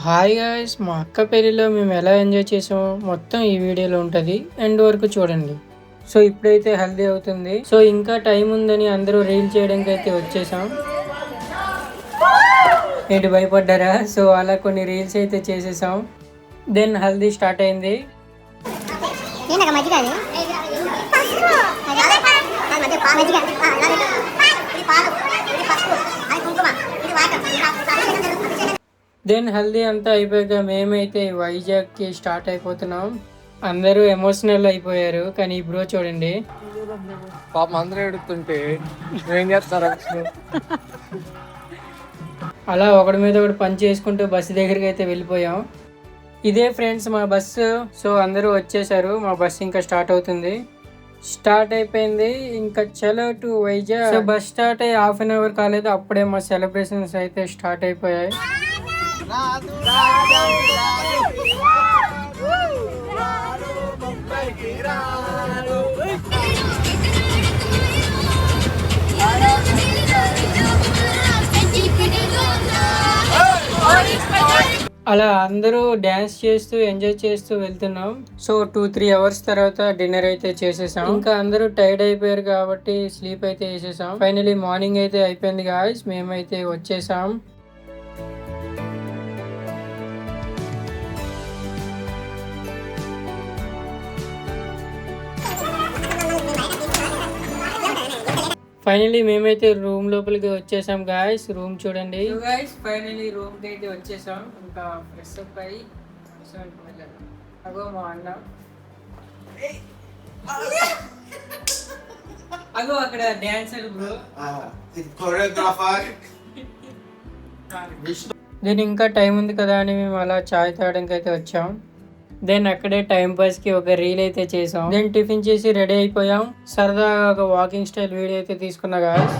Hi guys, మా అక్క పెళ్ళిలో మేము ఎలా ఎంజాయ్ చేసామో మొత్తం ఈ వీడియోలో ఉంటుంది. ఎండ్ వరకు చూడండి. సో ఇప్పుడైతే హల్దీ అవుతుంది. సో ఇంకా టైం ఉందని అందరూ రీల్ చేయడానికి అయితే వచ్చేసాం. ఏంటి భయపడ్డారా? సో అలా కొన్ని రీల్స్ అయితే చేసేసాం. దెన్ హల్దీ స్టార్ట్ అయింది. దెన్ హల్దీ అంతా అయిపోయాక మేమైతే వైజాగ్కి స్టార్ట్ అయిపోతున్నాం. అందరూ ఎమోషనల్ అయిపోయారు. కానీ ఈ బ్రో చూడండి, పాపం అందరూ ఎడుతుంటే ఏం చేస్తారు. అలా ఒకడి మీద ఒకటి పని చేసుకుంటూ బస్సు దగ్గరికి అయితే వెళ్ళిపోయాం. ఇదే ఫ్రెండ్స్ మా బస్సు. సో అందరూ వచ్చేసారు. మా బస్సు ఇంకా స్టార్ట్ అవుతుంది. స్టార్ట్ అయిపోయింది. ఇంకా చలో to Vizag. So bus start అయ్యి హాఫ్ అన్ అవర్ కాలేదు, అప్పుడే మా సెలబ్రేషన్స్ అయితే స్టార్ట్ అయిపోయాయి. అలా అందరూ డ్యాన్స్ చేస్తూ ఎంజాయ్ చేస్తూ వెళ్తున్నాం. సో 2-3 అవర్స్ తర్వాత డిన్నర్ అయితే చేసేసాం. ఇంకా అందరూ టైర్డ్ అయిపోయారు కాబట్టి స్లీప్ అయితే వేసేసాం. ఫైనలీ మార్నింగ్ అయితే అయిపోయింది గాయ్స్. మేమైతే వచ్చేసాం. ఫైనలీ మేమైతే రూమ్ లోపలికి వచ్చేసాం గాయస్. రూమ్ చూడండి గాయస్. ఫైనలీ రూమ్ కి అయితే వచ్చేసాం. ఇంకా ఫ్రెష్ అప్ అయ్యి అగో మా అన్న, అగో అక్కడ డాన్సర్ బ్రో, దీని ఇంకా టైం ఉంది కదా అని మేము అలా చాయ్ తాగడానికి అయితే వచ్చాం. దెన్ అక్కడే టైం పాస్ కి ఒక రీల్ అయితే చేసాం. దెన్ టిఫిన్ చేసి రెడీ అయిపోయాం. సరదాగా ఒక వాకింగ్ స్టైల్ వీడియో అయితే తీసుకున్నా గాయ్స్.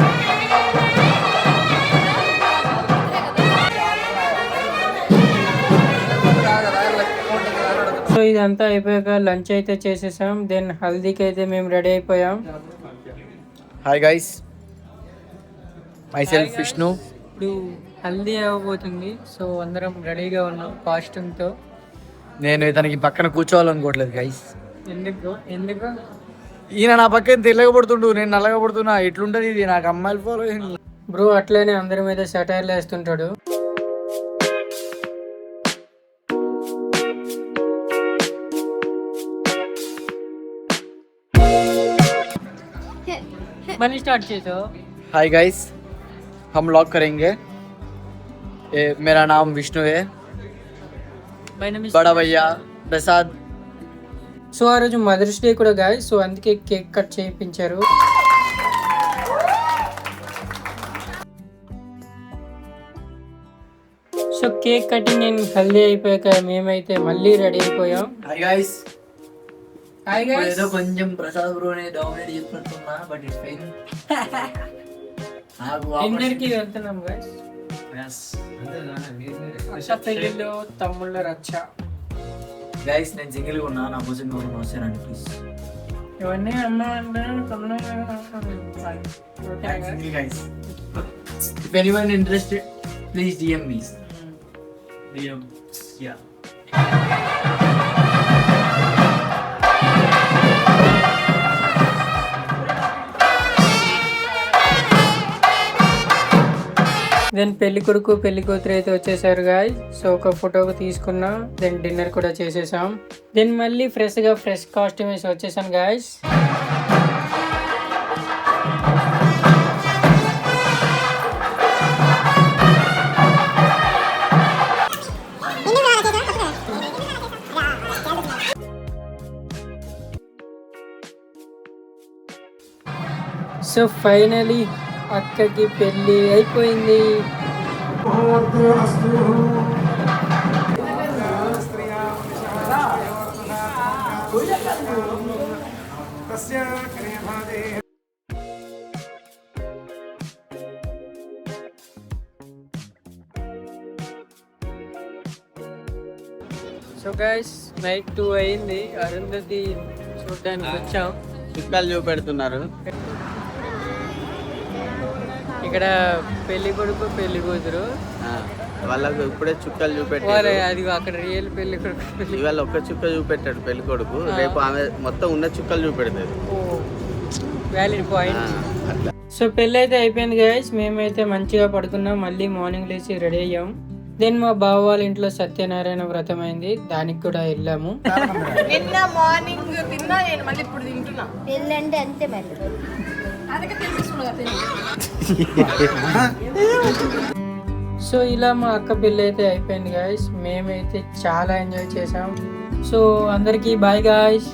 సో ఇదంతా అయిపోయాక లంచ్ అయితే చేసేసాం. దెన్ హల్దీకి అయితే మేము రెడీ అయిపోయాం. Hi guys, my self Vishnu. ఇప్పుడు హల్దీ అవ్వబోతుంది. సో అందరం రెడీగా ఉన్నాం కాస్ట్యూమ్ తో. నేను ఇతనికి పక్కన కూర్చోవాలనుకోవట్లేదు గైస్. ఎందుకు ఈయన నా పక్కన తెల్లగా పడుతుండు, నేను నల్లగా పడుతున్నా. ఎట్లుంటది ఇది? నాకు అమ్మాయిలు ఫాలోయింగ్ బ్రో అట్లనే అందరి మీద సెటైర్లు వేస్తుంటాడు. మళ్ళీ స్టార్ట్ చేసావు. हाय गाइस, हम लॉक करेंगे. मेरा नाम विष्णु है, बड़ा भैया प्रसाद. సో ఆ రోజు మదర్స్ డే కూడా గాయస్. సో అందుకే కేక్ కట్ చేయించారు. So cake cutting and healthy అయిపోయాక మేమైతే మళ్ళీ రెడీ అయిపోయాం. Hi guys. Hi guys. ఏదో కొంచెం ప్రసాద్ బ్రోనే డామినేట్ చేస్తున్నా, బట్ ఇట్స్ ఫైన్. డిన్నర్కి వెళ్తున్నాం గైస్. పెళ్ళిలో తమ్ముళ్ళ రచ్చ. గైస్ నేను సింగిల్ గా ఉన్నా, నా కోసం ఎవరు వస్తారండి ప్లీజ్. ఇవన్నీ అమ్మ single guys. If anyone interested please DM me. DM yeah. Then పెళ్లి కొడుకు పెళ్లి కూతురు అయితే వచ్చేసారు గాయ్. సో ఒక ఫోటోకి తీసుకున్నా. దెన్ డిన్నర్ కూడా చేసేసాం. దెన్ మళ్ళీ ఫ్రెష్ కాస్ట్యూమ్ వేసి వచ్చేసాను గాయస్. సో ఫైనలీ అక్కకి పెళ్ళి అయిపోయింది. సో గైస్ నైట్ 2 అయింది. అరుంధతి చూడడానికి వచ్చాం. చుక్కలు చూపెడుతున్నారు. ఇక్కడ పెళ్లి కొడుకు పెళ్లి కూతురు వాళ్ళకు ఇప్పుడే చుక్కలు చూపెట్టాడు. అది అక్కడ రియల్ పెళ్లి కొడుకు. ఇవాళ ఒక్క చుక్క చూపెట్టాడు పెళ్లి కొడుకు, రేపు ఆమె మొత్తం ఉన్న చుక్కలు చూపెడుతుంది. Valid point. అట్లా సో పెళ్ళి అయితే అయిపోయింది గైస్, మేమైతే మంచిగా పడుకున్నాం. మళ్ళీ మార్నింగ్ లేచి రెడీ అయ్యాం. దెన్ మా బావ వాళ్ళ ఇంట్లో సత్యనారాయణ వ్రతం అయింది, దానికి కూడా వెళ్ళాము. నిన్న మార్నింగ్ తిన్నా నేను, మళ్ళీ ఇప్పుడు తింటున్నా. పెళ్ళంటే అంతే మరి. అందుకే తినిపిస్తున్నా. సో ఇలా మా అక్క పెళ్ళి అయితే అయిపోయింది గైస్, మేమైతే చాలా ఎంజాయ్ చేసాం. సో అందరికీ బాయ్ గాయ్స్.